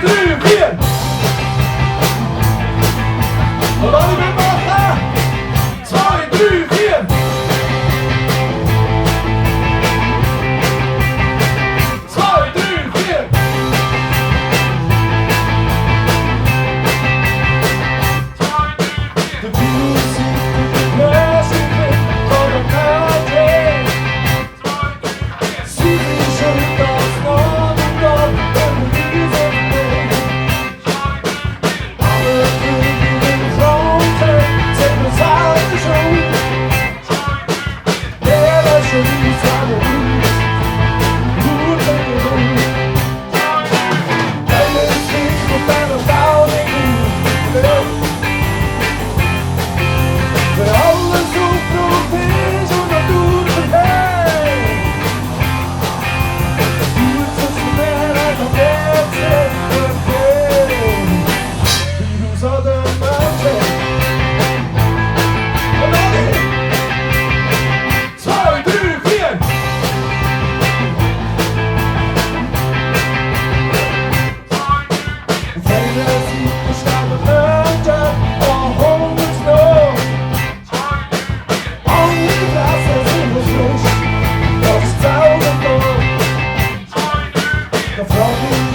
3, 4. Und alle mitmachen. 2, 3, 4. 2, 3, 4. The music, the music for the country. Susie showed us not enough and the reason they all the things in the wrong turn, take us out of the show. Never show you how to lose. Who would make it lose? And then things were better down in you. But all the super things on the good and bad. You were just a man on the bed, the news of the mountain. Come on in. 2, 3, 4. Fantasy was not a mountain or home with snow. Only glasses in the snow, lost out the door. The flooding